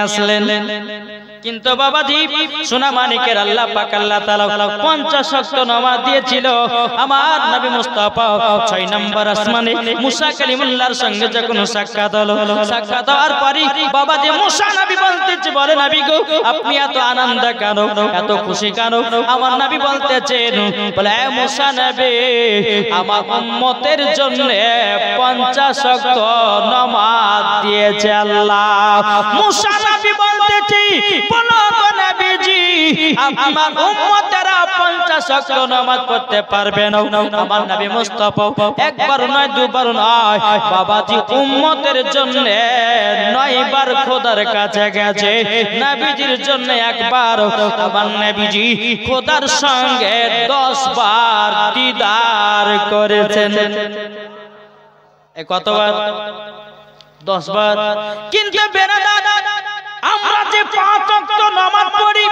আসলেন। কিন্তু বাবাজি সোনা মানিকের আল্লাহ পাক আল্লাহ তাআলা 50 ওয়াক্ত নামাজ দিয়েছিল। আমার নবী মুস্তাফা 6 নম্বর আসমানে মুসা কালিমুল্লাহর সঙ্গে যখন সাক্ষাৎ হলো, সাক্ষাৎ হওয়ার পরই বাবাজি মুসা নবী বলতেছে, বলে নবী গো আপনি এত আনন্দ কেন, এত খুশি কেন? আমার নবী বলতেছেন, বলে এ মুসা নবী আমার উম্মতের জন্য 50 ওয়াক্ত নামাজ দিয়েছে আল্লাহ। মুসা নবী বলতেছে, বলো তো নবীজি আমার উম্মতেরা 50 ওয়াক্ত নামাজ পড়তে পারবে না? আমার নবী মুস্তাফা একবার নয় দুবার নয় বাবাজি উম্মতের জন্য 9 বার খোদার কাছে গেছে। নবীজির জন্য একবার, আমার নবীজি খোদার সঙ্গে 10 বার দিদার করেছেন। কতবার? 10 বার। কিন্তু বেরাদার আমরা যে 5 ওয়াক্ত নামাজ পড়ি,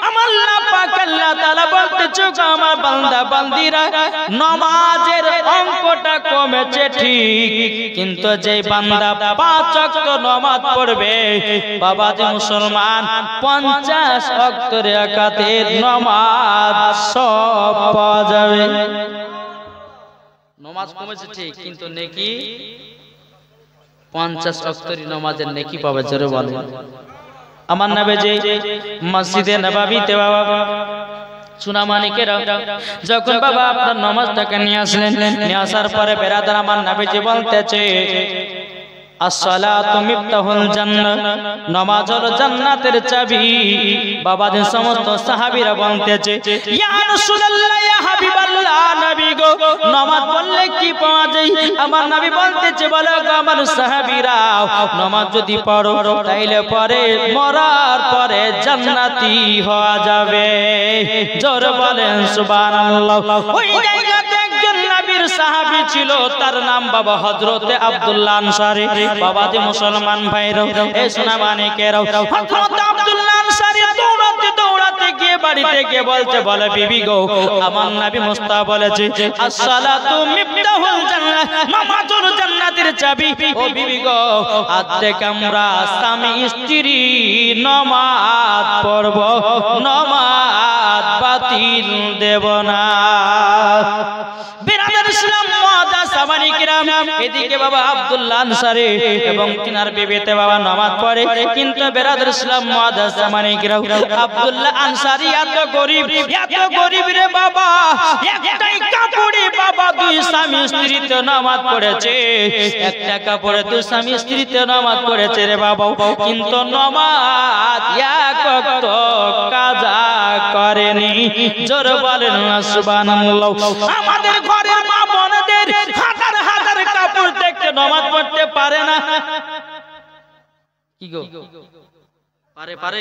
আমার আল্লাহ পাক আল্লাহ তাআলা বলতেছে আমার বান্দা বান্দিরা নামাজের অঙ্কটা কমেছে ঠিক, কিন্তু যে বান্দা 5 ওয়াক্ত নামাজ পড়বে বাবাজি মুসলমান 50 ওয়াক্ত রাকাতের নামাজ সব পাওয়া যাবে। নামাজ কমেছে ঠিক, কিন্তু নেকি 50 ওয়াক্তের নামাজের নেকি পাবে। জোরে বলেন। আমার নবীজি মসজিদে নববীতে বাবা সোনা মানিকেরা যখন বাবা আপনার নামাজটাকে নিয়ে আসলেন, নিয়ে আসার পরে বেরাদার আমার নবীজি বলতেছে আসসালাতু মিফতাহুল জান্নাহ, নামাজ হলো জান্নাতের চাবি। বাবাজি সমস্ত সাহাবীরা বলতেছে ইয়া রাসূলুল্লাহ ইয়া হাবিবাল্লাহ, নবী গো নামাজ পড়লে কি পাওয়া যায়? আমার নবী বলতেছে, বলো গো আমার সাহাবীরা নামাজ যদি পড়ো তাইলে পরে মরার পরে জান্নাতি হওয়া যাবে। জোরে বলেন সুবহানাল্লাহ। ওই জায়গাতে একজন নবীর সাহাবী ছিল, তার নাম বাবা হযরতে আব্দুল্লাহ আনসারী। বাবাজি মুসলমান ভাইরা এই সোনা মানিকেরা হযরত আব্দুল্লাহ আনসারী দৌড়াতে দৌড়াতে গিয়ে বাড়িতে গিয়ে বলছে, বলে বিবি গো আমার নবী মুস্তাফা বলেছে আসসালাতু মিফতাহুল জান্নাহ, নামাজ হলো জান্নাতের চাবি। ও বিবি গো আজ থেকে আমরা স্বামী স্ত্রী নামাজ পড়ব, নামাজ বাতিল দেব না। বিরাদার ইসলাম মুআদ্দাস সামানি কিরাম, এদিকে বাবা আব্দুল্লাহ আনসারী এবং তিনার বিবিতে বাবা নামাজ পড়ে, কিন্তু বিরাদার ইসলাম মুআদ্দাস সামানি কিরাম আব্দুল্লাহ আনসারী এত গরিব রে বাবা, একটাই কাপড়ে বাবা 2 স্বামী স্ত্রীতে নামাজ পড়েছে, একটা কাপড়ে 2 স্বামী স্ত্রীতে নামাজ পড়েছে রে বাবা, কিন্তু নামাজ এক ওয়াক্ত কাজা করেনি। জোরে বলেন না সুবহানাল্লাহ। আমাদের ঘরের মা বোনদের হাজার হাজার কাপড় দেখতে নামাজ পড়তে পারে না। কি গো পারে?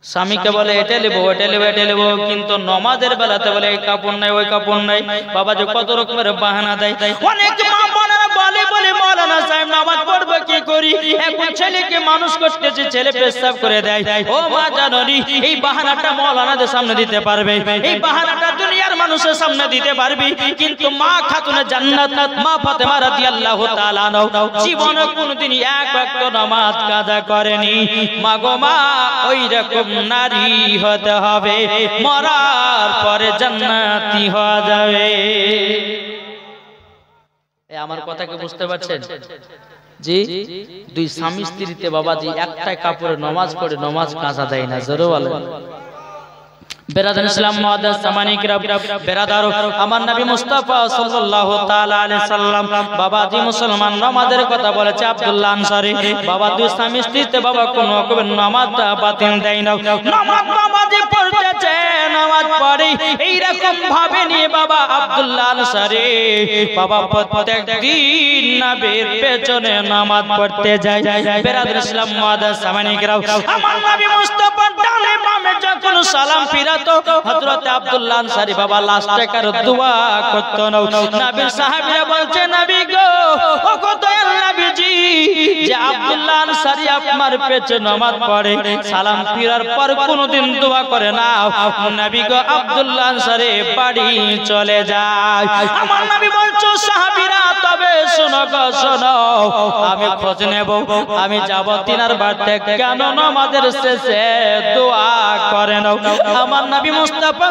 স্বামীকে বলে এটা নেবো ওটা নেবো এটা নেবো, কিন্তু নামাজের বেলাতে বলে এই কাপড় নাই ওই কাপড় নাই। বাবা যে কত রকমের বাহানা দেয়। অনেক মা বোনেরা বলে মাওলানা সাহেব নামাজ পড়বে কি করি? এখন ছেলেকে মানুষ করতেছে, ছেলে পেশাব করে দেয়। ও মা জাননি এই বাহানাটা মাওলানাদের সামনে দিতে পারবে, এই বাহানাটা দুনিয়ার মানুষের সামনে দিতে পারবি, কিন্তু মা খাতুনে জান্নাত মা ফাতেমা রাদিয়াল্লাহু তাআলা জীবনে কোনোদিন এক ওয়াক্ত নামাজ কাজা করেনি। মা গো মা ওই রকম নারী হতে হবে, মরার পরে জান্নাতি হওয়া যাবে। আমার কথা কি বুঝতে পারছেন? জি 2 স্বামী স্ত্রীতে বাবাজি একটাই কাপড়ে নামাজ পড়ে নামাজ কাজা দেয় না। জোরে বলেন। বেরাদার ইসলাম মুআদ্দাস সামানি কিরাম, বেরাদার আমার নবী মুস্তাফা সাল্লাল্লাহু তাআলা আলাইহি সাল্লাম বাবাজি মুসলমান নামাজের কথা বলেছে আব্দুল্লাহ আনসারী। বাবা 2 স্বামী স্ত্রীতে বাবা কোন রকমের নামাজটা বাতিল দেয় না। নামাজ বাবাজি পড়তেছে, নামাজ পড়ে এই রকম ভাবে নিয়ে বাবা আব্দুল্লাহ আনসারী বাবা প্রত্যেক দিন নবীর পেছনে নামাজ পড়তে যায়। বেরাদার ইসলাম মুআদ্দাস সামানি কিরাম, আমার নবী মুস্তাফা ডানে বামে যখন সালাম ফিরাতো হযরত আব্দুল্লাহ আনসারী বাবা লাস্টে কারো দোয়া করতো না। নবীর সাহাবীরা বলছে, নবী গো ও কত নবীজি যে আব্দুল্লাহ আনসারী আপনার পেছনে নামাজ পড়ে, সালাম ফিরার পর কোনদিন দোয়া করে না। নবী গো আব্দুল্লাহ আনসারী বাড়ি চলে যায়। আমার নবী বলছো সাহাবীরা তবে শোনো গো শোনো, আমি খোঁজ নেব, আমি যাব তিনার বাড়িতে কেন নামাজের শেষে দোয়া করে নাও। আমার নবী মুস্তাফা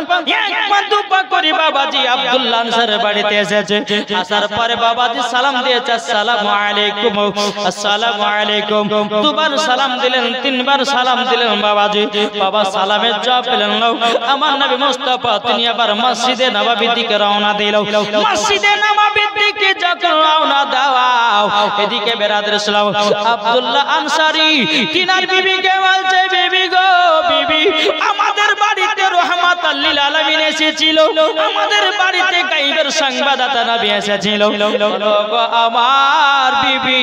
একবার দুপা করি বাবাজি আব্দুল্লাহ আনসারের বাড়িতে এসেছে। আসার পরে বাবাজি সালাম দিয়েছে, আসসালামু আলাইকুম, আসসালামু আলাইকুম। দুবার সালাম দিলেন, তিনবার সালাম দিলেন বাবাজি। বাবা সালামের জবাব পেলেন না। আমার নবী মুস্তাফা তিনি আবার মসজিদে নববীর দিকে রওনা দিল। মসজিদে নববীর দিকে যখন রওনা দাও, এদিকে বেরাদর ইসলাম আব্দুল্লাহ আনসারী তিনার বিবিকে বলছে, বিবি গো বিবি, আমাদের বাড়িতে রহমাতাল লিল আলামিন এসেছিল, আমাদের বাড়িতে গায়বের সংবাদদাতা নবী এসেছিল। গো আমার বিবি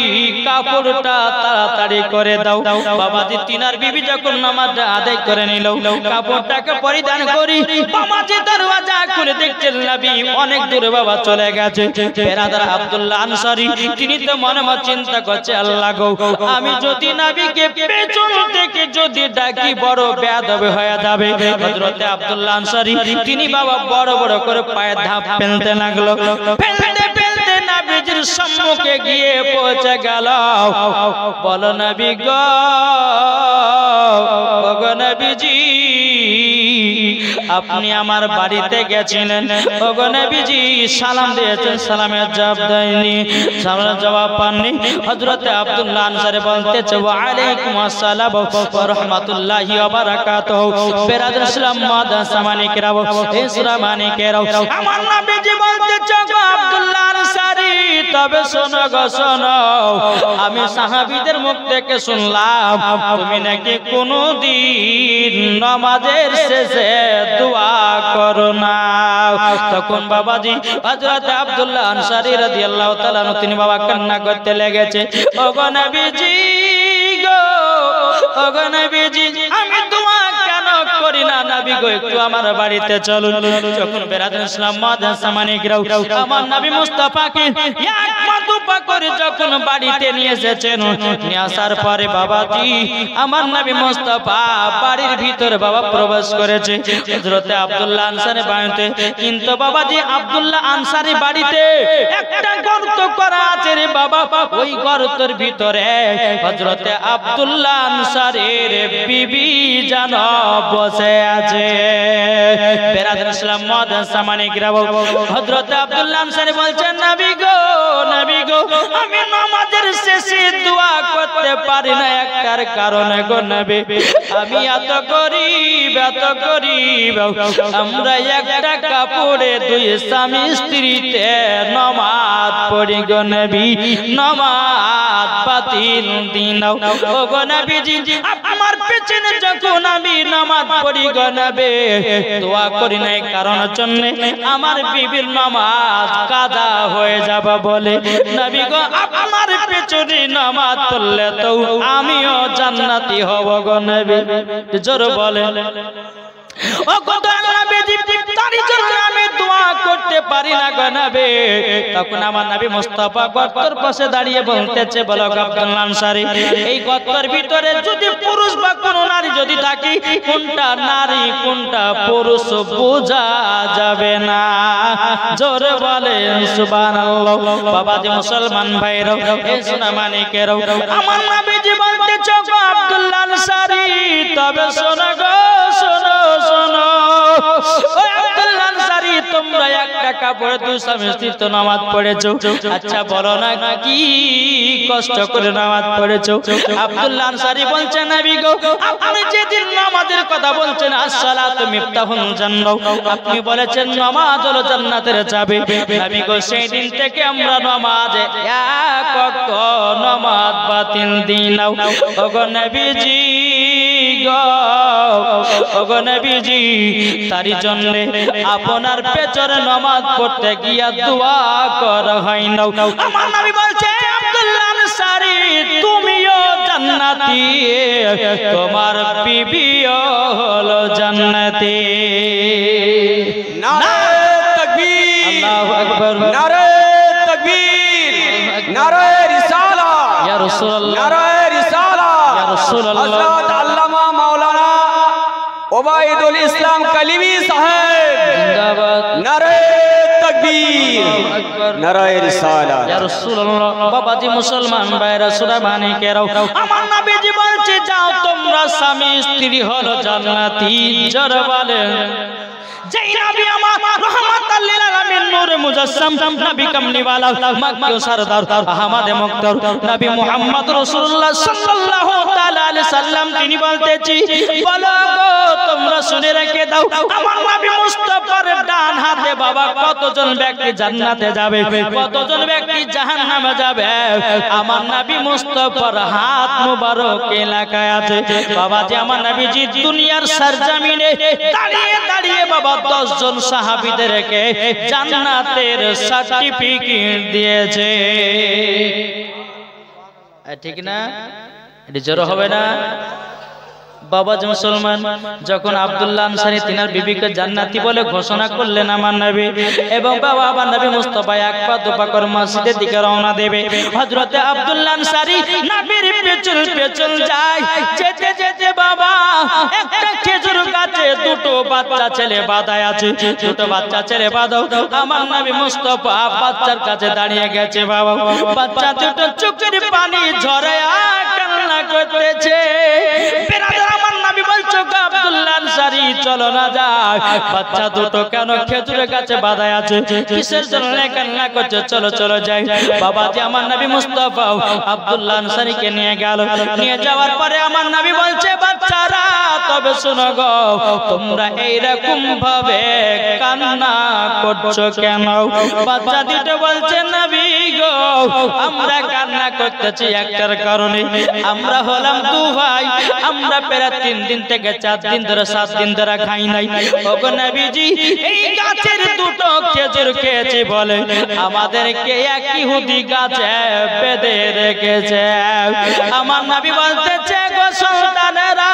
কাপড়টা তাড়াতাড়ি করে দাও। বাবাজি তিনার বিবি যখন নামাজটা আদায় করে নিল, কাপড়টাকে পরিধান করি বাবাজি দরওয়াজা খুলে দেখছেন নবী অনেক দূরে বাবা চলে গেছে। বেরাদার আব্দুল্লাহ আনসারী তিনি তো মনে মনে চিন্তা করছে, আল্লাহ গো আমি যদি নবীকে পেছন থেকে যদি ডাকি বড় বেয়াদব হয়ে যাবে। হযরতে আব্দুল্লাহ আনসারী তিনি বাবা বড় বড় করে পায়ে ধাপ ফেলতে লাগলো। ফেলতে ফেলতে নবীজির সম্মুখে গিয়ে পৌঁছে গেল। বলো নবী গো, ওগো নবীজি আপনি আমার বাড়িতে গেছিলেন, ওগো নবীজি সালাম দিয়েছেন, সালামের জবাব দেয়নি, সালামের জবাব পাননি। হযরতে আব্দুল্লাহ আনসারী বলতেছে, ওয়া আলাইকুম আসসালাম ওয়া রাহমাতুল্লাহি ওয়া বারাকাতুহু। বেরাদর ইসলাম মাদ্রাসা মানিকেরাও, ইসরা মানিকেরাও, আমার নবীজি বলতেছে, গো আব্দুল্লাহ আনসারী তবে শোনো গো শোনো, আমি সাহাবীদের মুখ থেকে শুনলাম তুমি নাকি কোনদিন নামাজের শেষে দোয়া করো না। তখন বাবাজি হযরত আব্দুল্লাহ আনসারী রাদিয়াল্লাহু তাআলা তিনি বাবা কান্না করতে লেগেছে, ওগো নবীজি গো, ওগো নবীজি আমি দোয়া কেন করি না, নবী গো একটু আমার বাড়িতে চলুন। যখন বেরাদর ইসলাম মাদ্রাসা মানিকরাও আমার নবী মুস্তাফাকে এক মাতুপা করে যখন বাড়িতে নিয়ে এসেছেন, নিয়ে আসার পরে বাবাজি আমার নবী মুস্তাফা বাড়ির ভিতরে বাবা প্রবেশ করেছে হযরতে আব্দুল্লাহ আনসারী বাড়িতে। কিন্তু বাবাজি আব্দুল্লাহ আনসারী বাড়িতে একটা গর্ত করা আছে রে বাবা, ওই গর্তের ভিতরে হযরতে আব্দুল্লাহ আনসারীর বিবি জানো বসে আছে। বেরাদর ইসলাম মাদ্রাসা মানিকরাও হযরতে আব্দুল্লাহ আনসারী বলছেন, নবী গো, নবী গো আমি নামাজের শেষে দোয়া করতে পারি না একটার কারণে গো নবী, আমি এত গরীব, এত গরীব, আমরা একটা কাপড়ে দুই স্বামী স্ত্রীতে নামাজ পড়ি গো নবী, নামাজ বাতিল দিন ও গো নবীজি। আমার পেছনে যখন আমি নামাজ পড়ি গো নবী, দোয়া করি না এই কারণের জন্য আমার বিবির নামাজ কাজা হয়ে যাবে বলে, নবী গো আমার পেছনে নামাজ পড়লে তো আমিও জান্নাতি হব গো নবী। জোর বলে ও গো নবীজি, তারই জন্য আমি দোয়া করতে পারি না গো নবী। তখন আমার নবী মুস্তাফা গর্তের পাশে দাঁড়িয়ে বলতেছে, বলো আব্দুল্লাহ আনসারী এই গর্তের ভিতরে যদি পুরুষ বা কোন নারী যদি থাকে, কোনটা নারী কোনটা পুরুষ বোঝা যাবে না। জোরে বলেন সুবহানাল্লাহ। বাবাজি মুসলমান ভাইরা, এই সোনা মানিকেরাও আমার নবীজি বলতেছে, গো আব্দুল্লাহ আনসারী তবে শোনো গো শোনো শোনো, ও আব্দুল্লাহ আনসারী তোমরা একটা কাপড়ে দুই স্বামী স্ত্রী তো নামাজ পড়েছো, আচ্ছা বলো না কি কষ্ট করে নামাজ পড়েছো? আব্দুল্লাহ আনসারী বলছেন, নবী গো আপনি যেদিন নামাজের কথা বলছেন, আসসালাতু মিফতাহুল জান্নাহ, আপনি বলেছেন নামাজ হলো জান্নাতের চাবি, নবী গো সেই দিন থেকে আমরা নামাজে এক ওয়াক্ত নামাজ বাতিল দিনাও। ওগো নবীজি গো, ওগো নবীজি তারই জন্য আপনার পেছনে নামাজ পড়তে গিয়া দোয়া করা হয় না। আমার নবী বলছে, আব্দুল্লাহ আনসারী তুমিও জান্নাতি, তোমার বিবিও হলো জান্নাতি। নারে তাকবীর, আল্লাহু আকবার, নারে তাকবীর, নারে রিসালাত, ইয়া রাসূলুল্লাহ, নারে রিসালাত, ইয়া রাসূলুল্লাহ। হযরত আল্লামা মাওলানা ওবায়দুল ইসলাম কালিমি সাহেব জিন্দাবাদ, নারে तकबीर नाराए रिसालत या रासूलुल्लाह बाबाजी मुसलमान भाईरा सूरा मानिकेরাও আমার নবীজি বলছে যাও তোমরা স্বামী স্ত্রী হলো জান্নাতি জোরে বলেন যেই নবী আমার রহমাতাল লিল আলামিন নূরে মুজাসসাম নবী কামলিওয়ালা মক্কা সরদার আহমদ মুক্তার নবী মুহাম্মদ রাসূলুল্লাহ সাল্লাল্লাহু তাআলা আলাইহি সাল্লাম তিনি বলতেছি বলো গো তোমরা শুনে রেখে দাও আমার নবী মুস্তাফার ডান হাতে বাবা কতজন ব্যক্তি জান্নাতে যাবে কতজন ব্যক্তি জাহান্নামে যাবে আমার নবী মুস্তাফার হাত মুবারক এলাকায় আছে বাবাজি আমার নবীজি দুনিয়ার সরজমিনে দাঁড়িয়ে দাঁড়িয়ে বাবা 10 জন সাহাবীদেরকে জান্নাতের সার্টিফিকেট দিয়েছে ঠিক না এটা জোরে হবে না বাবাজি মুসলমান যখন আব্দুল্লাহ আনসারী তিনার বিবিকে জান্নাতি বলে ঘোষণা করলেন আমার নবী এবং বাবা আমার নবী মুস্তাফা এক পা দুপা করে মসজিদের দিকে রওনা দেবে হযরতে আব্দুল্লাহ আনসারী নবীর পেছন পেছন যায় যেতে যেতে বাবা একটা খেজুর গাছে দুটো বাচ্চা ছেলে বাঁধায় আছে দুটো বাচ্চা ছেলে বাঁধাও আমার নবী মুস্তাফা বাচ্চার কাছে দাঁড়িয়ে গেছে বাবা বাচ্চা দুটো চোখের পানি ঝরে আর কান্না করতেছে আমার নবী বলছো আব্দুল্লাহ আনসারী চলো না যাই বাচ্চা দুটো কেন খেজুরের গাছে বাঁধায় আছে কিসের জন্য কান্না করছে চলো চলো যাই বাবাজি আমার নবী মুস্তাফা আব্দুল্লাহ আনসারীকে নিয়ে গেল নিয়ে যাওয়ার পরে আমার নবী বলছে বাচ্চারা তবে শোনো গো তোমরা এইরকম ভাবে কান্না করছো কেন বাচ্চা দুটো বলছে নবী গো আমরা কান্না করতেছি একটার কারণে আমরা হলাম দু ভাই আমরা প্রায় 3 দিন থেকে 4 দিন ধরে 7 দিন ধরে খাই নাই ওগো নবীজি এই গাছের দুটো খেজুর খেয়েছি বলে আমাদেরকে এক ইহুদি গাছে বেঁধে রেখেছে আমার নবী বলতেছে গো সন্তানেরা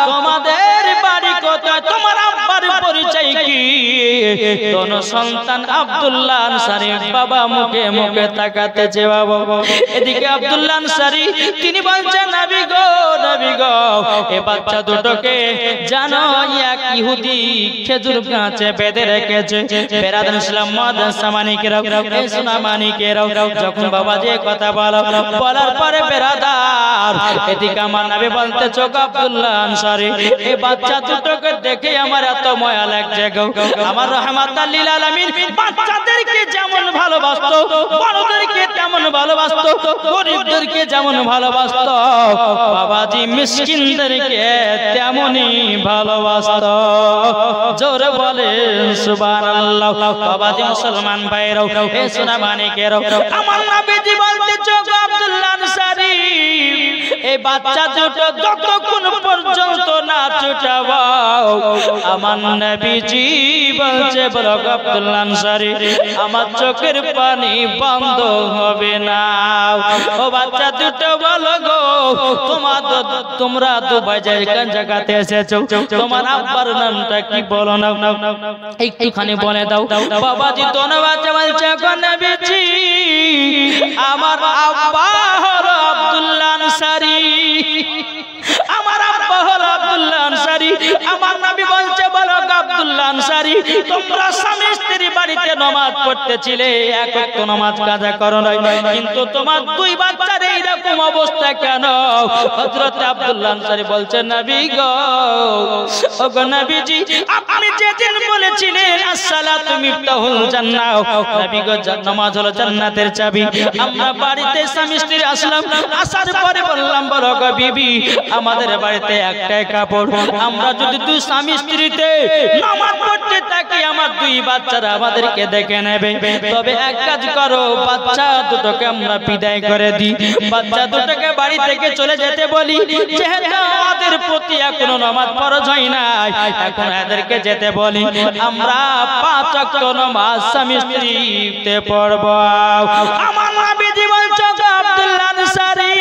তোমাদের বাড়ি কোথায় তোমার আব্বার পরিচয় কি কোন সন্তান আব্দুল্লাহ আনসারী বাবা মুখে মুখে তাকাতেছে বাবা এদিকে আব্দুল্লাহ আনসারী তিনি বলছেন নবী গো এই বাচ্চা দুটোকে জানো এক ইহুদি খেজুর গাছে বেঁধে রেখেছে বেরাদান ইসলাম মাদ্রাসা মানিকেরাও এই সোনা মানিকেরাও যখন বাবাজি কথা বলার পরে বেরাদার এদিকে আমার নবী বলতে চোখ আব্দুল্লাহ আনসারী এই বাচ্চা দুটোকে দেখে আমার এত মায়া লাগছে গো আমার রহমাতাল লিল আলামিন বাচ্চাদেরকে যেমন ভালোবাসতো বড়দেরকে তেমন ভালোবাসতো গরিবদেরকে যেমন ভালোবাসতো বাবাজি মিসকিনদেরকে তেমনই ভালোবাসতো জোরে বলে সুবহানাল্লাহ বাবাজি মুসলমান ভাইরাও এ সোনা মানিকেরাও আমার নবীজি বলতে চোখ আব্দুল্লাহ আনসারী এই বাচ্চা দুটো যতক্ষণ পর্যন্ত না ছুটাবো আমার নবীজি বলছে বলো আব্দুল্লাহ আনসারী আমার চোখের পানি বন্ধ হবে না ও বাচ্চা দুটো বলো গো তোমরা দুবাই জায়গাতে এসেছো তোমার আব্বার নামটা কি বলো না একটুখানি বলে দাও বাবাজি তো না বাচ্চা বলছে গো নবীজি আমার আব্বা হলো আব্দুল্লাহ আনসারী আমার আব্বা হলো আব্দুল্লাহ আনসারী আমার নবী বলছে বলো আব্দুল্লাহ আনসারী তোমরা স্বামী স্ত্রী বাড়িতে নামাজ পড়তেছিলে এক ওয়াক্ত নামাজ কাজা করো না কিন্তু তোমার দুই বাচ্চার এইরকম অবস্থা কেন হযরত আব্দুল্লাহ আনসারী বলছেন নবী গো ও গো নবীজি আপনি যেদিন বলেছিলেন আসসালাতু মিফতাহুল জান্নাহ নবী গো নামাজ হলো জান্নাতের চাবি আমরা বাড়িতে স্বামী স্ত্রী আসলাম আসার পরে বললাম বলো গো বিবি আমাদের বাড়িতে একটাই কাপড় আমরা যদি দুই স্বামী স্ত্রীতে নামাজ পড়তে থাকি আমার দুই বাচ্চারা আমাদেরকে দেখে নেবে তবে এক কাজ করো বাচ্চা দুটোকে আমরা বিদায় করে দিই বাচ্চা দুটোকে বাড়ি থেকে চলে যেতে বলি যেহেতু আমাদের প্রতি এখনো নামাজ ফরজ হয় না এখন এদেরকে যেতে বলি আমরা 5 ওয়াক্ত নামাজ স্বামী স্ত্রীতে পড়ব আমার নবীজি বলছে আব্দুল্লাহ আনসারী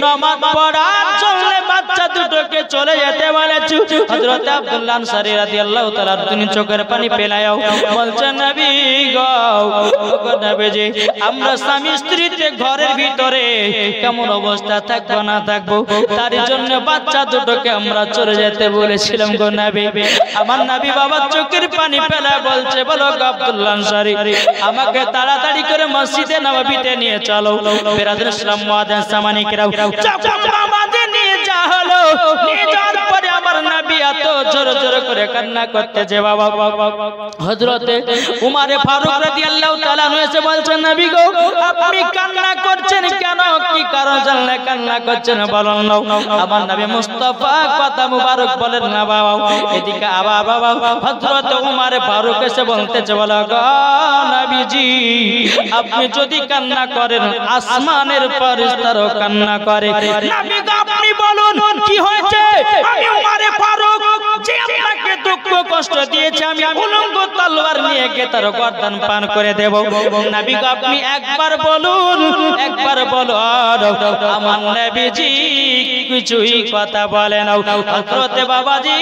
নামাজ পড়ার জন্য বাচ্চা দুটোকে চলে যেতে বলেছি। হযরত আব্দুল্লাহ আনসারী রাদিয়াল্লাহু তাআলা তিনি চোখের পানি ফেলায়ও বলছেন নবী গো, ওগো নবীজি, আমরা স্বামী স্ত্রীতে ঘরের ভিতরে কেমন অবস্থা থাকবো না থাকবো, তার জন্য বাচ্চা দুটোকে আমরা চলে যেতে বলেছিলাম গো নবী। আমার নবী বাবা চোখের পানি ফেলা বলছে, বলো গো আব্দুল্লাহ আনসারী, আমাকে তাড়াতাড়ি করে মসজিদে নববীতে নিয়ে চলো। বিরাদর ইসলাম মুআজ্জিন সামানিকেরাও যখন নামাজে নিয়ে যাওয়া হলো, নিয়ে যাওয়ার পরে আমার নবী এত জোর জোর করে কান্না করতে যে বাবা, হযরতে উমারে ফারুক রাদিয়াল্লাহু তাআলা এসে বলছেন নবী গো, আপনি কান্না করছেন কেন, কি কারণ জানলে কান্না করছেন বলুন না। আমার নবী মুস্তাফা কথা মুবারক বলেন না বাবা। এদিকে আবার বাবা হযরতে উমারে ফারুক এসে বলতেছে, বলো গো নবীজি, আপনি যদি কান্না করেন আসমানের ফেরেশতারাও কান্না করে। নবী গো আপনি বলুন কি হয়েছে, আমি উমারে ফারুক যে আপনাকে দুঃখ কষ্ট দিয়েছে, আমি উলঙ্গ তলোয়ার নিয়ে গিয়ে তার গর্দান পান করে দেব। নবী গো আপনি একবার বলুন, একবার বলুন। আমার নবীজি কিছুই কথা বলেন না। হযরতে বাবাজি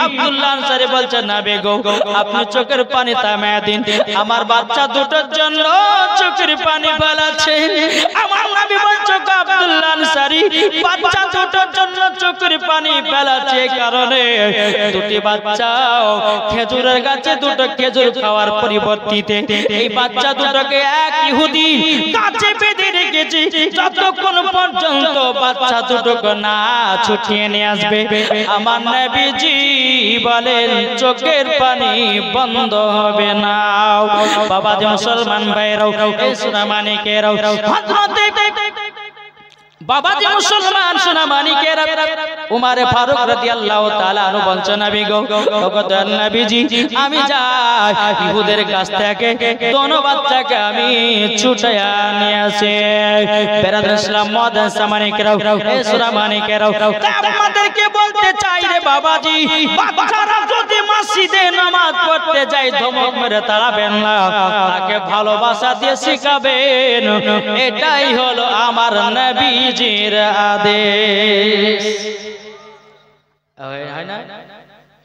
আব্দুল্লাহ আনসারী বলছেন, নবী গো আপনি চোখের পানি থামিয়ে দিন, আমার বাচ্চা দুটোর জন্য চোখের পানি ফেলাচ্ছে। আমার নবী বলছে, আব্দুল্লাহ আনসারী, বাচ্চা দুটোর জন্য চোখের পানি ফেলাচ্ছে কারণে দুটি বাচ্চা খেজুরের গাছে দুটো খেজুর খাওয়ার পরিবর্তিতে এই বাচ্চা দুটোকে এক ইহুদি গাছে বেঁধে রেখেছে, যতক্ষণ পর্যন্ত বাচ্চা দুটোকে না ছুটিয়ে নিয়ে আসবে আমার নবীজি বলেন চোখের পানি বন্ধ হবে না। বাবা যে মুসলমান ভাইরাও, এই সোনামানিকেরাও, হযরতে বাবাজি মুসলমান সোনামানিকেরা, উমারে ফারুক রাদিয়াল্লাহু তাআলা আনহু বলছেন, নবী গো, ওগো দয়াল নবীজি, আমি যাই ইহুদের কাছ থেকে দোনো বাচ্চাকে আমি ছুটায়া নিয়ে আসি। বিরাদর ইসলাম মুআজ্জিন সামানিকেরা, এই সোনামানিকেরা, আমাদেরকে বলতে চাই রে বাবাজি, বাচ্চারা যদি মসজিদে নামাজ পড়তে যায় ধমক মেরে তাড়াবেন না, তাকে ভালোবাসা দিয়ে শিখাবেন, এটাই হলো আমার নবী আদেশ। হয় না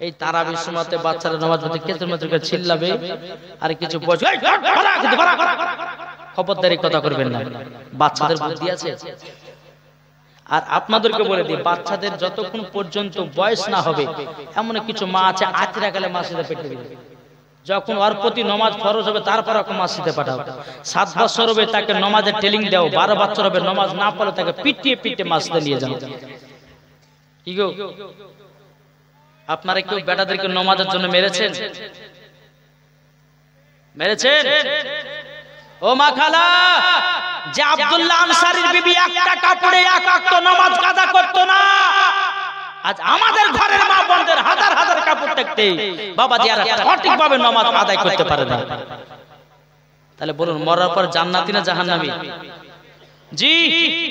এই তারাবির সময়তে বাচ্চারা নামাজ পড়তে কেসের মতো করে চিল্লাবে আর কিছু খবরদারি কথা করবেন না, বাচ্চাদের বুদ্ধি আছে। আর আপনাদেরকে বলে দিই, বাচ্চাদের যতক্ষণ পর্যন্ত বয়স না হবে, এমন কিছু মা আছে আতিরা গেলে মসজিদে পেটে দিবে, যখন ওর প্রতি নমাজ ফরজ হবে তারপর ওকে মসজিদে পাঠাও। 7 বছর হবে তাকে নমাজের ট্রেনিং দাও, 12 বছর হবে নমাজ না পড়লে তাকে পিটিয়ে পিটিয়ে মসজিদে নিয়ে যাও। কি গো, আপনারা কেউ বেটাদেরকে নমাজের জন্য মেরেছেন? মেরেছেন? ও মা খালা, যে আব্দুল্লাহ আনসারীর বিবি একটা কাপড়ে এক ওয়াক্ত নামাজ কাজা করত না, আজ আমাদের ঘরের মা বোনদের হাজার হাজার কাপড় দেখতে বাবাজি আর সঠিকভাবে নামাজ আদায় করতে পারে না। তাহলে বলুন মরার পর জান্নাতি না জাহান্নামী? জি,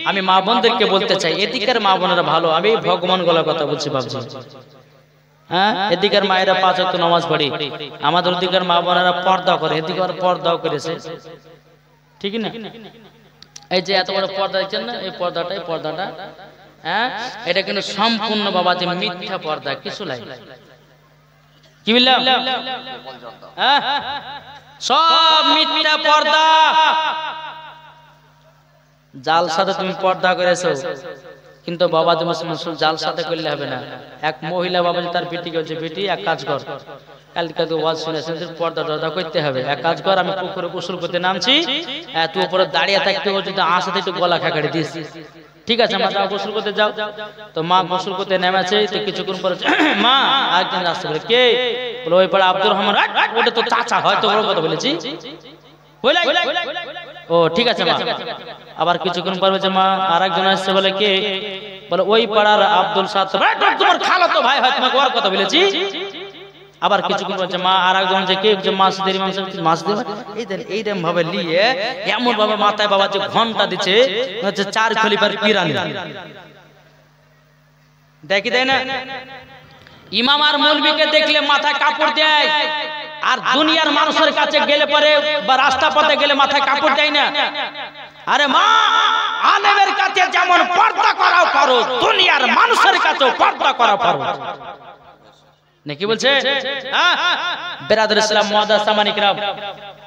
আমি মা বোনদেরকে বলতে চাই, এদিকের মা বোনেরা ভালো, আমি ভগবান গলার কথা বলছি বাবজি। হ্যাঁ, এদিকের মায়েরা 5 ওয়াক্ত নামাজ পড়ে, আমাদের ওদিকের মা বোনেরা পর্দা করে, এদিকে আর পর্দাও করেছে, ঠিক না? এই যে এত বড় পর্দা দেখছেন না, এই পর্দাটা হ্যাঁ, এটা কিন্তু সম্পূর্ণ বাবাজি মিথ্যা পর্দা, কিছু নাই। কি বললাম? হ্যাঁ, সব মিথ্যা পর্দা। জাল সাথে তুমি পর্দা করেছো, কিন্তু বাবাজি মুসলমান জাল সাথে করলে হবে না। এক মহিলা বাবাজি তার বেটিকে বলছে, বেটি এক কাজ কর, কালকে তো ওয়াজ শুনেছেন পর্দা টর্দা করতে হবে, এক কাজ কর, আমি পুকুরে গোসল করতে নামছি, তুই উপরে দাঁড়িয়ে থাকতে বলছি, তো আসাতে একটু গলা খাকাড়ি দিস, ঠিক আছে মা যাও গোসল করতে যাও। তো মা গোসল করতে নেমেছে, তো কিছুক্ষণ পরে মা আরেকজন আসতে বলে, কে? বলে ওই পাড়া আব্দুর রহমান। ওটা তো চাচা, হয়তো বড় কথা বলেছি। ও ঠিক আছে মা। আবার কিছুক্ষণ পর বলছে মা আরেকজন আসছে, বলে কে? বলে ওই পাড়ার আব্দুল সাত্তার, তোমার খালাতো ভাই হয়, তোমাকে ওর কথা বলেছি। আবার কিছুক্ষণ বলছে মা আরেকজন যে কে? মাসুদের ইমাম সাহেব। মাসুদের এইরকম ভাবে নিয়ে এমন ভাবে মাথায় বাবা যে ঘন্টা দিচ্ছে, হচ্ছে 4 খলিফার পিরানি দেখি, দেয় না? ইমাম আর মৌলবীকে দেখলে মাথায় কাপড় দেয়, আর দুনিয়ার মানুষের কাছে গেলে পরে বা রাস্তা পথে গেলে মাথায় কাপড় দেয় না। আরে মা, আলেমের কাছে যেমন পর্দা করাও করো, করো দুনিয়ার মানুষের কাছে পর্দা করা ফরজ নাকি বলছে বেরাদর ইসলাম মুআদ্দাস সামানিক রাব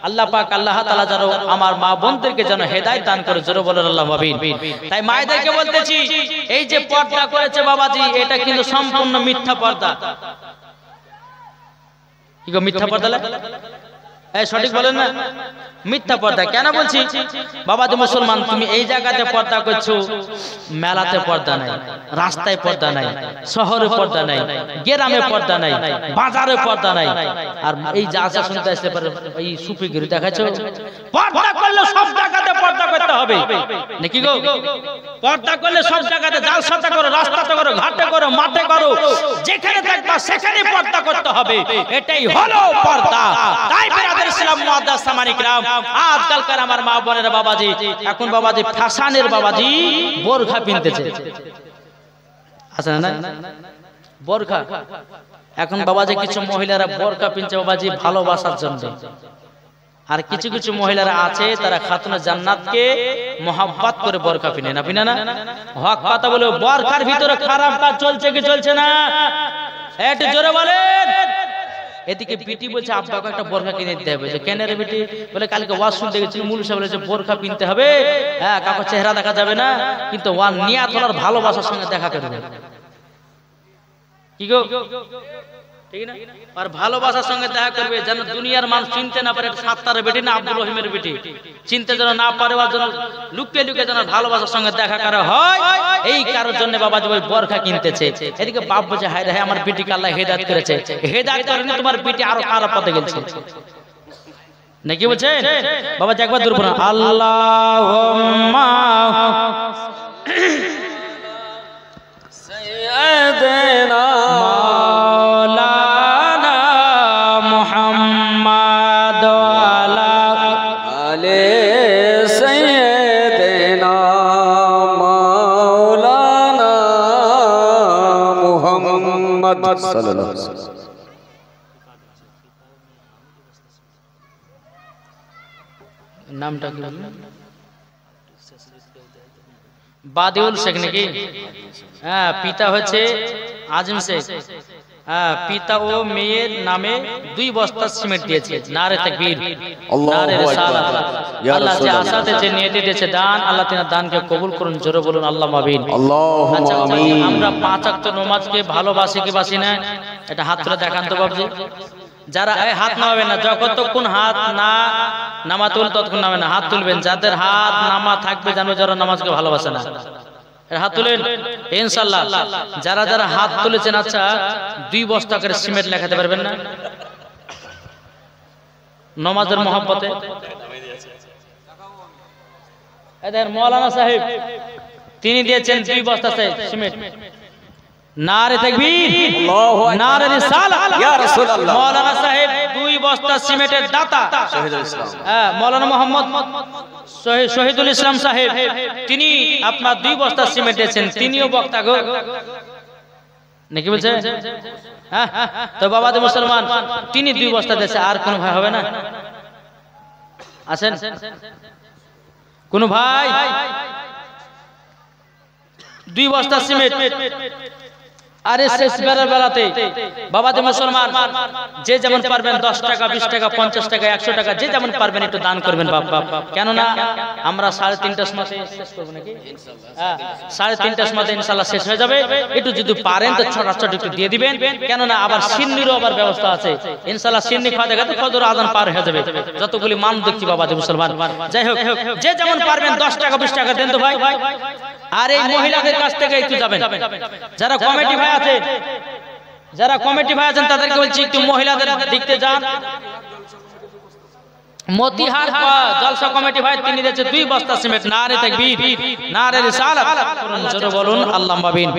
আল্লাহ পাক আল্লাহ তাআলা যেন আমার মা বোনদেরকে যেন হেদায়েত দান করে জোরে বলেন আল্লাহুম্মা আমিন তাই মায়েদেরকে বলতেছি এই যে পর্দা করেছে বাবাজি এটা কিন্তু সম্পূর্ণ মিথ্যা পর্দা কি গো মিথ্যা পর্দা এই সঠিক বলেন না মিথ্যা পর্দা কেন বলছি বাবাজি মুসলমান তুমি এই জায়গাতে পর্দা করছো মেলাতে পর্দা নাই রাস্তায় পর্দা নাই শহরে পর্দা নাই গ্রামে পর্দা নাই বাজারে পর্দা নাই আর এই যা যা শুনতে আসতে পারে এই সুফিগিরি দেখাচ্ছো পর্দা করলে সব জায়গাতে পর্দা করতে হবে নাকি গো পর্দা করলে সব জায়গাতে জালসাতে করো রাস্তাতে করো ঘাটে করো মাঠে করো যেখানে থাকবা সেখানে পর্দা করতে হবে এটাই হলো পর্দা তাই বেরাদর ইসলাম মুআদ্দাস সামানিক রাম আজকালকার আমার মা বোনেরা বাবাজি এখন বাবাজি ফ্যাশনের বাবাজি বোরখা পিনতেছে আছে না বোরখা এখন বাবাজি কিছু মহিলারা বোরখা পিনছে বাবাজি ভালোবাসার জন্য আর কিছু কিছু মহিলারা আছে তারা খাতুনে জান্নাতকে মোহাব্বত করে বোরখা পিনে না পিনে না হক কথা বলে বোরখার ভিতরে খারাপ কাজ চলছে কি চলছে না একটু জোরে বলেন এদিকে বিটি বলছে আব্বাকে একটা বোরখা কিনে দিতে হবে যে কেন রে বিটি বলে কালকে ওয়াজ শুনতে গেছিল মুলুই সাহেব বলেছে বোরখা কিনতে হবে হ্যাঁ কাউকে চেহারা দেখা যাবে না কিন্তু ওয়ান নিয়াত ওর ভালোবাসার সঙ্গে দেখা করবে কি গো ঠিক না আর ভালোবাসার সঙ্গে দেখা করবে যেন দুনিয়ার মানুষ চিনতে না পারে সাত্তারের বেটি না আব্দুল রহিমের বেটি চিনতে যেন না পারে ওর জন্য লুকিয়ে লুকিয়ে যেন ভালোবাসার সঙ্গে দেখা করা হয় এই কারোর জন্য বাবাজি ওই বোরখা কিনতেছে এদিকে বাপ বলছে হায় রে আমার বেটিকে আল্লাহ হেদায়েত করেছে হেদায়েত করেনি তোমার বেটি আরো খারাপ পথে গেছে নাকি বলছে বাবাজি একবার দূর পড়া আল্লাহুম্মা সাইয়্যিদানা নামটা কি বললেন বাদিউল শেখ নাকি হ্যাঁ পিতা হচ্ছে আজিম শেখ হ্যাঁ পিতা ও মেয়ের নামে 2 বস্তা সিমেন্ট দিয়েছে নারে তাকবীর নারে রিসালাত আল্লাহ যে আশাতে যে নিয়তে দিয়েছে দান আল্লাহ তাআলা দানকে কবুল করুন জোরে বলুন আল্লাহুম্মা আমিন আল্লাহুম্মা আমিন আমরা 5 ওয়াক্ত নামাজকে ভালোবাসি কি বাসি না এটা হাত তুলে দেখান তো বাবজি যারা এই হাত নামাবে না যতক্ষণ হাত না নামা তুল ততক্ষণ নামে না হাত তুলবেন যাদের হাত নামা থাকবে জানবে যারা নামাজকে ভালোবাসে না হাত তুলেন ইনশাআল্লাহ যারা যারা হাত তুলেছেন আচ্ছা 2 বস্তা করে সিমেন্ট লেখাতে পারবেন না নামাজের মহব্বতে এদের মাওলানা সাহেব তিনি দিয়েছেন 2 বস্তা সিমেন্ট নারে তাকবীর আল্লাহু আকবার নারে রিসালাত ইয়া রাসূলুল্লাহ মাওলানা সাহেব 2 বস্তা সিমেন্টের দাতা শহীদুল ইসলাম হ্যাঁ মাওলানা মোহাম্মদ শহীদুল ইসলাম সাহেব তিনি আপনার 2 বস্তা সিমেন্ট দিয়েছেন তিনিও বক্তা গো নাকি বলছে হ্যাঁ তো বাবাজি মুসলমান তিনি 2 বস্তা দিয়েছে আর কোন ভাই হবে না আছেন কোন ভাই 2 বস্তা সিমেন্ট আরে শেষ বেলাতে বাবাজি মুসলমান যে যেমন পারবেন 10 টাকা 20 টাকা 50 টাকা 100 টাকা যে যেমন পারবেন একটু দান করবেন বাপ কেন না আমরা 3:30টার সময় শেষ করব নাকি হ্যাঁ 3:30টার সময় ইনশাআল্লাহ শেষ হয়ে যাবে একটু যদি পারেন তো ছোট একটু দিয়ে দিবেন কেন না আবার সিন্নিরও আবার ব্যবস্থা আছে ইনশাআল্লাহ সিন্নি খাওয়া দেখাতে ফজর আজান পার হয়ে যাবে যতগুলি মান দেখছি বাবাজি মুসলমান যাই হোক যে যেমন পারবেন 10 টাকা 20 টাকা দেন তো ভাই আর এই মহিলাদের কাছ থেকে একটু যাবেন যারা কমিটি ভাই আছেন তাদেরকে বলছি একটু মহিলাদের দিকতে যান মতিহার জলসা কমিটি ভাই তিনি দিয়েছে 2 বস্তা সিমেন্ট নারে তাকবীর নারে রিসালাত জোরে বলুন আল্লাহুম্মা আমিন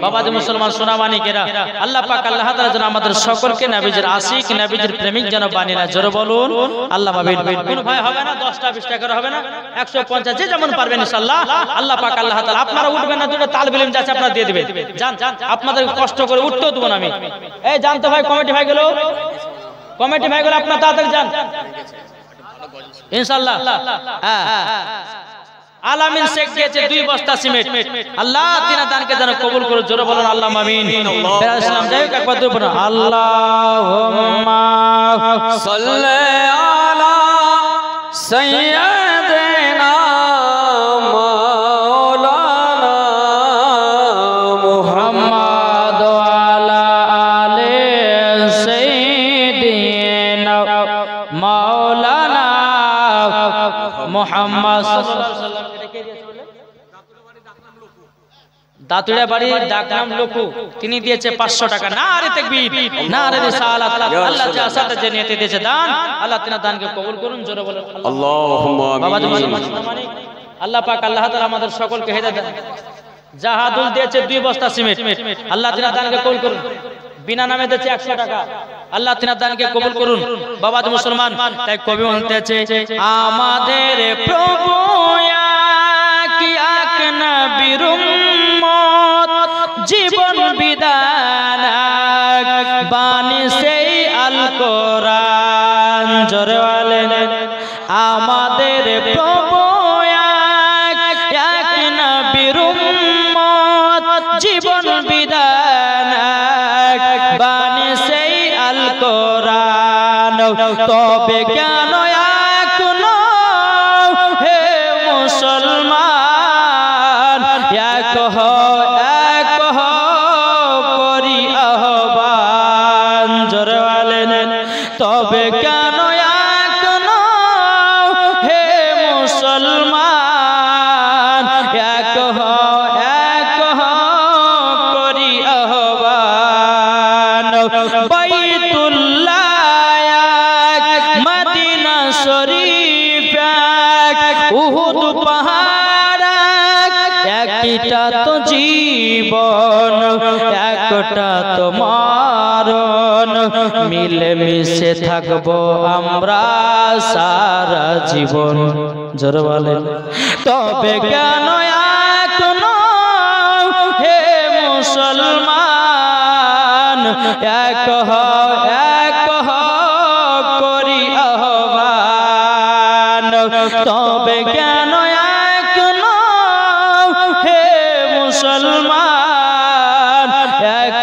বাবাজি মুসলমান সোনামানিকেরা আল্লাহ পাক আল্লাহ তাআলা যেন আমাদের সকলকে নবীজির আশিক নবীজির প্রেমিক যেন বানিয়ে নেয় জোরে বলুন আল্লাহুম্মা আমিন কোন ভাই হবে না 10 টাকা 20 টাকা হবে না 150 যে যেমন পারবেন ইনশাআল্লাহ আল্লাহ পাক আল্লাহ তাআলা আপনারা উঠবেন না দুটো তালবে ইলম যাচ্ছে আপনারা দিয়ে দিবেন জান আপনাদের কষ্ট করে উঠতেও দেব না আমি এই জানতো ভাই কমিটি ভাইগুলো আপনারা তাড়াতাড়ি যান ইনশাআল্লাহ আলামিন শেখ দিয়েছে 2 বস্তা সিমেন্ট। আল্লাহ তিনার দানকে যেন কবুল করুন, জোরে বলুন আল্লাহ আমিন। বেরাসলাম যাই হোক একবার দুই বলুন আল্লাহুম্মা সাল্লি আলা সাইয়্যিদিনা মাওলানা মুহাম্মদ আলা আলি সাইয়্যিদিনা মাওলানা মুহাম্মদ সাল্লাল্লাহু আলাইহি ওয়াসাল্লাম কে দিয়েছে বলে? দাতুড়া বাড়ির ডাকনাম লোকু, তিনি দিয়েছে 500 টাকা। নারে তাকবীর, নারে রিসালাত। আল্লাহ যা সাথে যে নিয়তে দিয়েছে দান, আল্লাহ তিনার দানকে কবুল করুন, জোরে বলেন আল্লাহুম্মা আমিন। আল্লাহ পাক আল্লাহ তাআলা আমাদের সকলকে হেদায়েত দেন। জাহাদুল দিয়েছে 2 বস্তা সিমেন্ট, আল্লাহ তিনার দানকে কবুল করুন। বিনা নামে দিয়েছে 100 টাকা, আল্লাহ তিনার দানকে কবুল করুন। বাবা যে মুসলমান, তাই কবি বলতেছে আমাদের প্রভু এক নবীর উম্মত, জীবন বিধান বাণী সেই আল কোরআন, জোরে বলেন আমাদের প্রভু এক নবীর উম্মত, জীবন বিধান বাণী সেই আল কোরআন। তবে কেন এখনো হে মুসলমান এক করি আহ্বান, জোরে বলেন তবে কেন এখনো হে মুসলমান এক করি আহ্বান। বাইতুল্লাহ মদিনা শরীফ উহুদ পাহাড়, একটা তো জীবন একটা তো মরণ, মিলে মিশে থাকবো আমরা সারা জীবন, জোরে বলেন তবে কেন এখনো হে মুসলমান এক করি আহ্বান। তবে কেন এখনো হে মুসলমান এক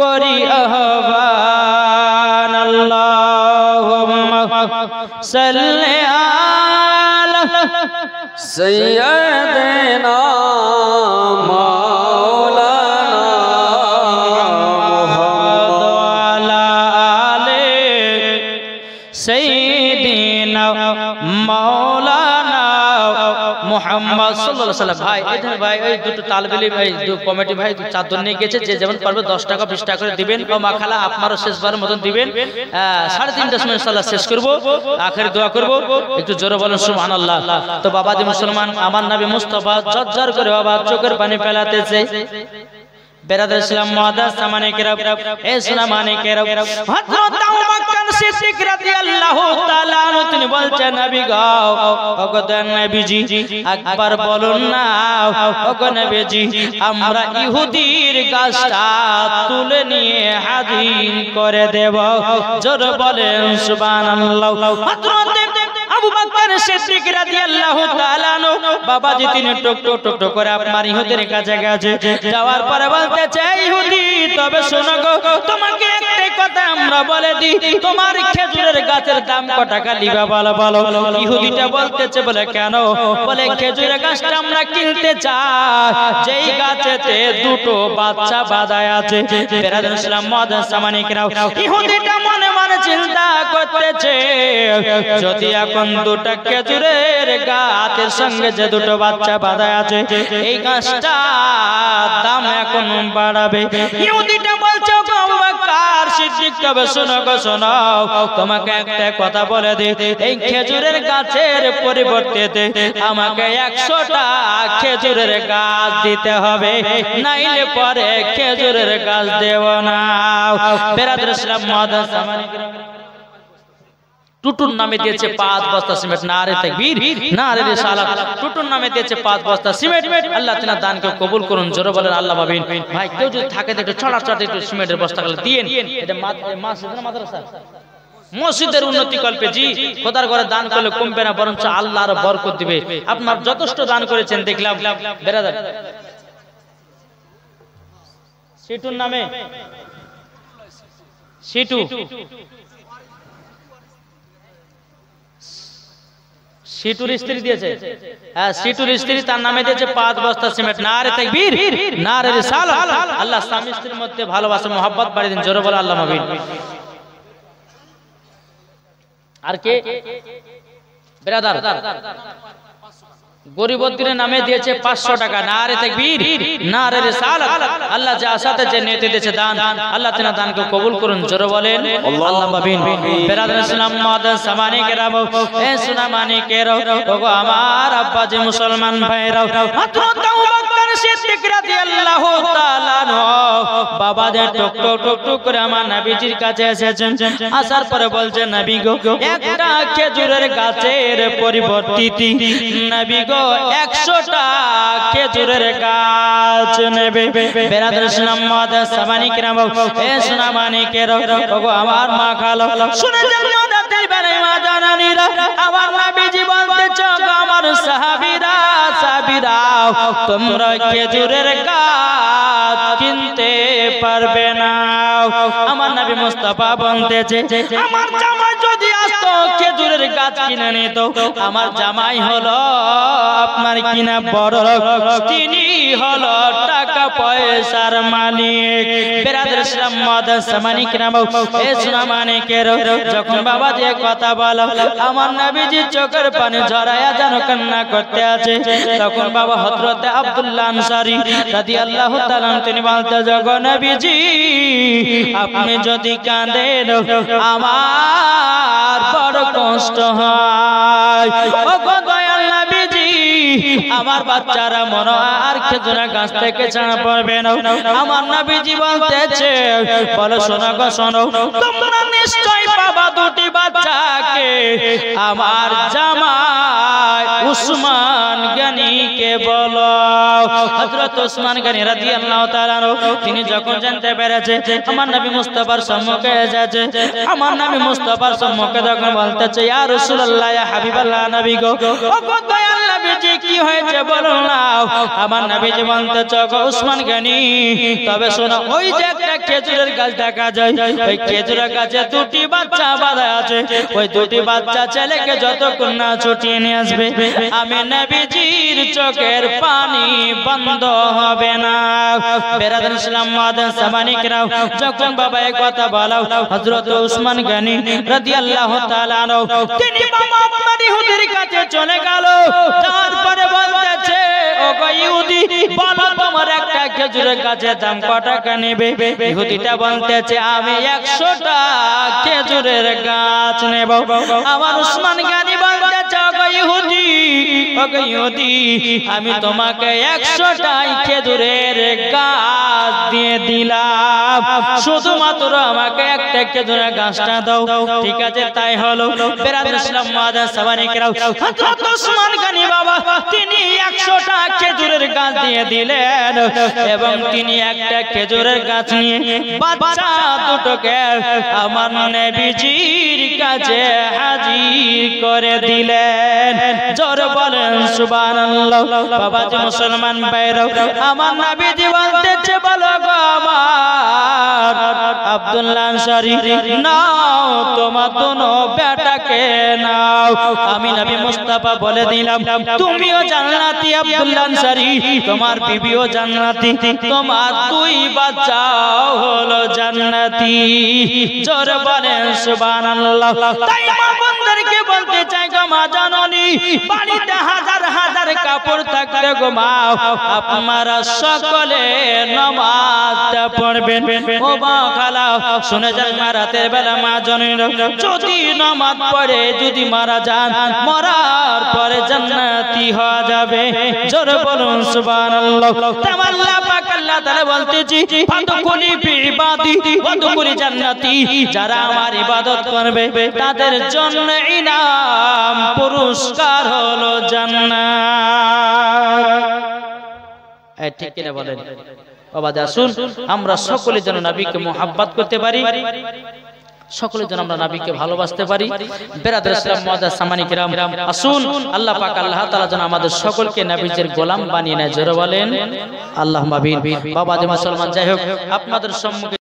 করি আহ্বান। আল্লাহুম্মা সাল্লি আলা সাইয়্যিদিনা মাওলানা মুহাম্মদ আলা আলি সাইয়্যিদিনা মাওলানা মুহাম্মদ সাল্লাল্লাহু আলাইহি ওয়াসাল্লাম। ভাই এখানে ভাই এই দুটো তালবেলি ভাই কমিটি ভাই চাদর নিয়ে গেছে, যে যেমন পারবে 10 টাকা 20 টাকা করে দিবেন, ও মাখালা আপনারও শেষবারের মতন দিবেন। 3:30টার সময় ইনশাআল্লাহ শেষ করব, আখেরি দোয়া করব, একটু জোরে বলেন সুবহানাল্লাহ। তো বাবাজি মুসলমান, আমার নবী মুস্তাফা ঝরঝর করে বাবা চোখের পানি ফেলাতেছে। বেরাদার ইসলাম মুআদ্দাস সামানে কেরাম, এ সোনা মানে কেরাম, হযরত আবু বকর সিদ্দিক রাদিয়াল্লাহু তাআলা আনহু তিনি বলছেন নবী গো, ওগো নবীজি একবার বলুন না, ওগো নবীজি আমরা ইহুদির গাছটা তুলে নিয়ে হাজির করে দেব, জোরে বলেন সুবহানাল্লাহ। হযরত আবু বকর সিদ্দিক রাদিয়াল্লাহু তাআলা আনহু বাবাজি তিনি টক টক করে আপনার ইহুদির কাছে গেছে, যাওয়ার পরে বলতেছে ইহুদি তবে শোনো গো, তোমাকে একটা কথা আমরা বলে দিই, তোমার খেজুরের গাছের দাম কত টাকা লিবা বলো বলো। ইহুদিটা বলতেছে বলে কেন? বলে খেজুরের গাছটা আমরা কিনতে চাই, যেই গাছেতে দুটো বাচ্চা বাঁধায় আছে। বেরাদার ইসলাম মুআদ্দাস সামানে কেরাম, ইহুদিটা মনে মনে চিন্তা করতেছে যদি এখন দুটো খেজুরের গাছের সঙ্গে যে দুটো বাচ্চা বাঁধা আছে, এই গাছটা দাম এখন বাড়াবে। ইহুদিটা বলছে আবু বকর সিদ্দিক তবে শোনো গো শোনো, তোমাকে একটা কথা বলে দিই, এই খেজুরের গাছের পরিবর্তে আমাকে 100টা খেজুরের গাছ দিতে হবে, নাইলে পরে খেজুরের গাছ দেব না। বেরাদার ইসলাম মুআদ্দাস সামানে কেরাম, টুটুর নামে দিয়েছে 5 বস্তা সিমেন্ট, নারে তাকবীর নারে রিসালাত। টুটুর নামে দিয়েছে 5 বস্তা সিমেন্ট, আল্লাহ তাআলা দানকে কবুল করুন, জোরে বলেন আল্লাহ আমিন। ভাই কেউ যদি থাকে একটু ছড়া একটু সিমেন্টের বস্তা গুলো দিয়েন, এটা মাদ্রাসা মসজিদের উন্নতি কল্পে জি খোদার ঘরে দান করলে কমবে না, বরঞ্চ আল্লাহ আরো বরকত দিবে। আপনার যথেষ্ট দান করেছেন দেখলাম। বেরাদার সিটুর নামে সিটু সিটুর স্ত্রী দিয়েছে, হ্যাঁ সিটুর স্ত্রী তার নামে দিয়েছে 5 বস্তা সিমেন্ট। নারে তাকবীর, নারে রিসালাত। আল্লাহ স্বামী স্ত্রীর মধ্যে ভালোবাসা মোহাব্বত বাড়িয়ে দিন, জোরে বলে আল্লাহ আমিন। আর কে ব্রাদার গরিবউদ্দিনের নামে দিয়েছে 500 টাকা। নারে তাকবীর, নারে রিসালাত। আল্লাহ যা আশাতে যে নিয়তে দিয়েছে দান, আল্লাহ তাআলা দানকে কবুল করুন, জোরে বলেন আল্লাহ আমিন। ব্রাদার ইসলাম মাদার সামানি কেরাম, এ সোনা মানি কেরো, ওগো আমার আব্বা যে মুসলমান ভাইরা, হযরত আবু বকর সিদ্দিক রাদিয়াল্লাহু তাআলা বাবা যে টক টক টক টক করে আমার নবীজির কাছে এসেছেন। আসার পরে বলছে নবী গো, একটা খেজুরের গাছের পরিবর্তে নবী গো 100টা খেজুরের গাছ নেবে। বেরাদার ইসলাম মাদার সামানি কেরাম, এ সোনা মানি কেরো, ওগো আমার মা খালো, শুনে যান মাদাতের বেরে মা জানানিরা, আমার নবীজি বলতেছে আমার সাহাবীরা সাহাবীরা, তোমরা খেজুরের গাছ কিনতে পারবে না। আমার নবী মুস্তাফা বলতেছে আমার জামাই যদি আসতো খেজুরের গাছ কিনে নিত, আমার জামাই হলো আপনার কিনা বড় লোক, তিনি হলো টাকা পয়সার মালিক। বেরাদার ইসলাম মাদার সামানি কেরাম, এ সোনা মানিকের, যখন বাবা যে কথা বলো আমার নবীজি চোখের পানি ঝরায়া যেন কান্না করতে আছে, তখন বাবা হযরত আব্দুল্লাহ আনসারী রাদিয়াল্লাহু তাআলা তিনি বলতে, যখন নবীজি আপনি যদি কাঁদেন আমার বড় কষ্ট হয়, ও দয়াল নবীজি আমার বাচ্চারা মনে আর খেজুরের গাছ থেকে ছাড়া পড়বে না। আমার নবীজি বলতেছে বলো শোনো গো শোনো, তোমরা নিশ্চয় পাবা দুটি বাচ্চাকে, আমার জামাই উসমান গনিকে বলো। হযরত উসমান গনি রাদিয়াল্লাহু তাআলা তিনি যখন জানতে পেরেছে আমার নবী মুস্তাফার সম্মুখে এসেছে, আমার নবী মুস্তাফার সম্মুখে যখন বলতেছে ইয়া রাসূলুল্লাহ ইয়া হাবিবাল্লাহ নবী গো, ও দয়াল নবীজি কি হয়েছে বলো না। আমার নবীজি বলতেছে গো উসমান গনি, তবে শোনো ওই যে একটা খেজুরের গাছ দেখা যায়, ওই খেজুরের গাছে দুটি বাচ্চা বাঁধা আছে, ওই দুটি বাচ্চা ছেলেকে যতক্ষণ না ছুটিয়ে নিয়ে আসবে আমি নবীজির চোখের পানি বন্ধ হবে না। বেরাদার ইসলাম মাদার সামানি কেরাম, যখন বাবা এই কথা বলো হযরত উসমান গনি রাদিয়াল্লাহু তাআলা তিনি বাবা আপনার ইহুদির কাছে চলে গেল। তারপরে বলতেছে ও গো ইহুদি বলো তোমার একটা খেজুরের গাছের দাম কত টাকা নেবে। ইহুদিটা বলতেছে আমি 100টা খেজুরের গাছ নেব। আমার উসমান গনি বলতেছে ও গো ইহুদি, ও গো ইহুদি আমি তোমাকে 100টাই খেজুরের গাছ দিয়ে দিলাম, শুধুমাত্র আমাকে একটা খেজুরের গাছটা দাও। ঠিক আছে তাই হলো। বেরাদার ইসলাম মাদার সামানি কেরাম, হযরত উসমান গনি বাবা তিনি 100টা খেজুরের গাছ দিয়ে দিলেন এবং তিনি একটা খেজুরের গাছ নিয়ে বাচ্চা দুটোকে আমার নবীজির কাছে হাজির করে দিলেন। জোরে বলেন সুবহানাল্লাহ। বাবা যে মুসলমান ভাইরা, আমার নবীজি বলতেছে বলো গো আমার আব্দুল্লাহ আনসারী নাও তোমার দোনো বেটাকে নাও। আমি নবী মুস্তাফা বলে দিলাম তুমিও জান্নাতি আব্দুল্লাহ আনসারী, তোমার বিবিও জান্নাতি, তোমার দুই বাচ্চাও হলো জান্নাতি। জোরে বলেন সুবহানাল্লাহ। তাই মা বোনদেরকে বলতে চাই গো মা জাননী, বাড়িতে হাজার হাজার কাপড় থাকলে গো মা আপনারা সকলে নামাজ পড়বেন। ও মা খালা শুনে যান, মা রাতের বেলা মা জানেন যদি নামাজ পড়ে যদি মারা যান মরার পরে জান্নাতি হওয়া যাবে। জোরে বলুন সুবহানাল্লাহ। আল্লাহ পাক আল্লাহ তাআলা বলতেছি ফাদখুলি ফি ইবাদি ওয়াদখুলি জান্নাতি, যারা আমার ইবাদত করবে তাদের জন্য ইনাম পুরস্কার হলো জান্নাত। এই ঠিক কিনা বলেন বাবা? আসুন আমরা সকলে যেন নবীকে মুহাব্বত করতে পারি। সকলে যেন আমরা নবীকে ভালোবাসতে পারি। বেরাদার ইসলাম মুআজ্জাজ সামানি কিরাম, আসুন আল্লাহ পাক আল্লাহ তাআলা যেন আমাদের সকলকে নবীর গোলাম বানিয়ে নেয়। জোরে বলেন আল্লাহুম্মা আমিন। বাবা যে মুসলমান, যাই হোক আপনাদের সম্মুখে